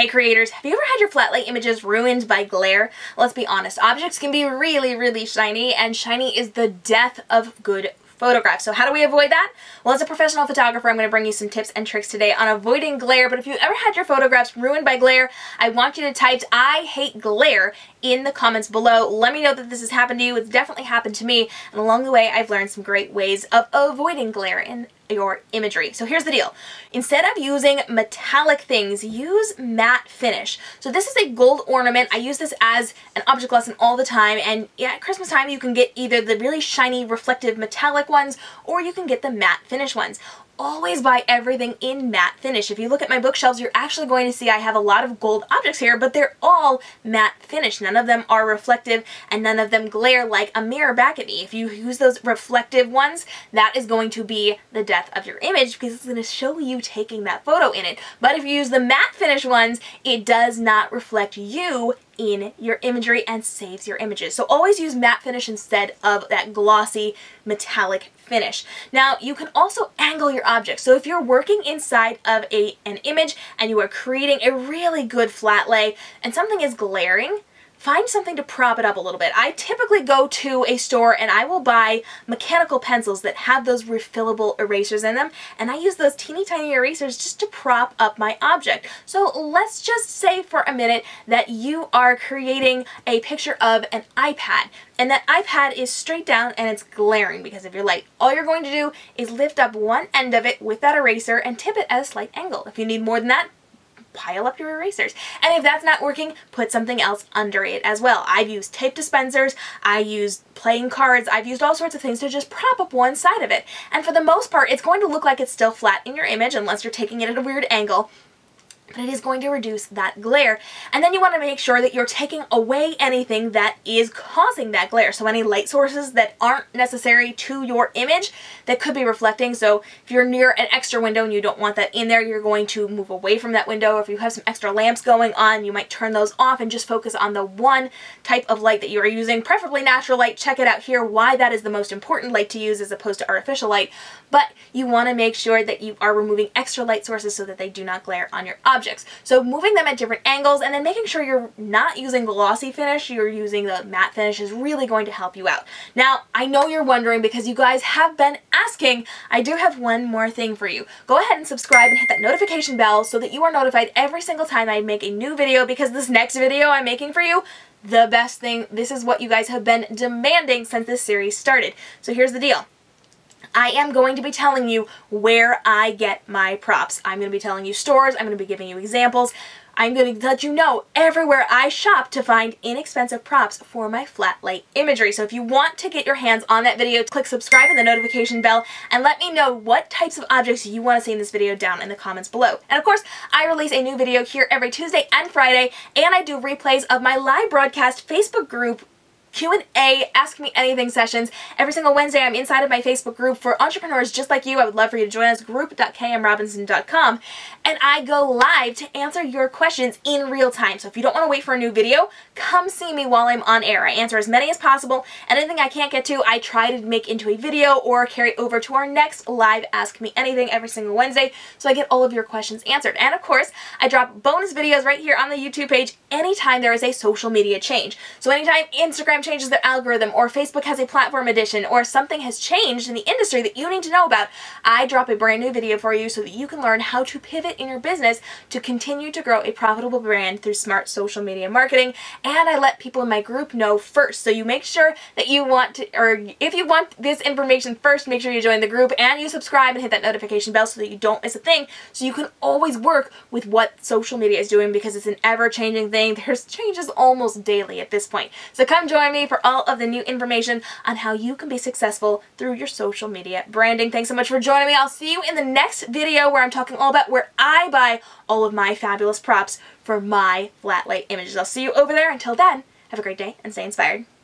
Hey creators, have you ever had your Flatlay images ruined by glare? Let's be honest, objects can be really shiny, and shiny is the death of good photographs. So how do we avoid that? Well, as a professional photographer, I'm going to bring you some tips and tricks today on avoiding glare. But if you've ever had your photographs ruined by glare, I want you to type "I hate glare" in the comments below. Let me know that this has happened to you. It's definitely happened to me, and along the way I've learned some great ways of avoiding glare in your imagery. So here's the deal. Instead of using metallic things, use matte finish. So this is a gold ornament. I use this as an object lesson all the time, and yeah, at Christmas time you can get either the really shiny reflective metallic ones or you can get the matte finish ones. Always buy everything in matte finish. If you look at my bookshelves, you're actually going to see I have a lot of gold objects here, but they're all matte finish. None of them are reflective and none of them glare like a mirror back at me. If you use those reflective ones, that is going to be the death of your image because it's going to show you taking that photo in it. But if you use the matte finish ones, it does not reflect you in your imagery and saves your images. So always use matte finish instead of that glossy metallic finish. Now you can also angle your object. So if you're working inside of an image and you are creating a really good flat lay and something is glaring, find something to prop it up a little bit. I typically go to a store and I will buy mechanical pencils that have those refillable erasers in them, and I use those teeny tiny erasers just to prop up my object. So let's just say for a minute that you are creating a picture of an iPad, and that iPad is straight down and it's glaring because of your light. All you're going to do is lift up one end of it with that eraser and tip it at a slight angle. If you need more than that, pile up your erasers. And if that's not working, put something else under it as well. I've used tape dispensers, I used playing cards, I've used all sorts of things to just prop up one side of it. And for the most part, it's going to look like it's still flat in your image unless you're taking it at a weird angle, but it is going to reduce that glare. And then you want to make sure that you're taking away anything that is causing that glare. So any light sources that aren't necessary to your image that could be reflecting. So if you're near an extra window and you don't want that in there, you're going to move away from that window. If you have some extra lamps going on, you might turn those off and just focus on the one type of light that you are using, preferably natural light. Check it out here why that is the most important light to use as opposed to artificial light. But you want to make sure that you are removing extra light sources so that they do not glare on your objects. So moving them at different angles and then making sure you're not using glossy finish, you're using the matte finish is really going to help you out. Now, I know you're wondering because you guys have been asking, I do have one more thing for you. Go ahead and subscribe and hit that notification bell so that you are notified every single time I make a new video, because this next video I'm making for you, the best thing, this is what you guys have been demanding since this series started. So here's the deal. I am going to be telling you where I get my props. I'm going to be telling you stores, I'm going to be giving you examples. I'm going to let you know everywhere I shop to find inexpensive props for my Flatlay imagery. So if you want to get your hands on that video, click subscribe and the notification bell and let me know what types of objects you want to see in this video down in the comments below. And of course, I release a new video here every Tuesday and Friday, and I do replays of my live broadcast Facebook group Q&A, Ask Me Anything sessions. Every single Wednesday I'm inside of my Facebook group for entrepreneurs just like you. I would love for you to join us, group.kmrobinson.com, and I go live to answer your questions in real time. So if you don't want to wait for a new video, come see me while I'm on air. I answer as many as possible, and anything I can't get to, I try to make into a video or carry over to our next live Ask Me Anything every single Wednesday so I get all of your questions answered. And of course, I drop bonus videos right here on the YouTube page anytime there is a social media change. So anytime Instagram changes their algorithm, or Facebook has a platform edition, or something has changed in the industry that you need to know about, I drop a brand new video for you so that you can learn how to pivot in your business to continue to grow a profitable brand through smart social media marketing. And I let people in my group know first. So you make sure that you want to, or if you want this information first, make sure you join the group and you subscribe and hit that notification bell so that you don't miss a thing, so you can always work with what social media is doing, because it's an ever-changing thing. There's changes almost daily at this point. So come join me for all of the new information on how you can be successful through your social media branding. Thanks so much for joining me. I'll see you in the next video where I'm talking all about where I buy all of my fabulous props for my Flatlay images. I'll see you over there. Until then, have a great day and stay inspired.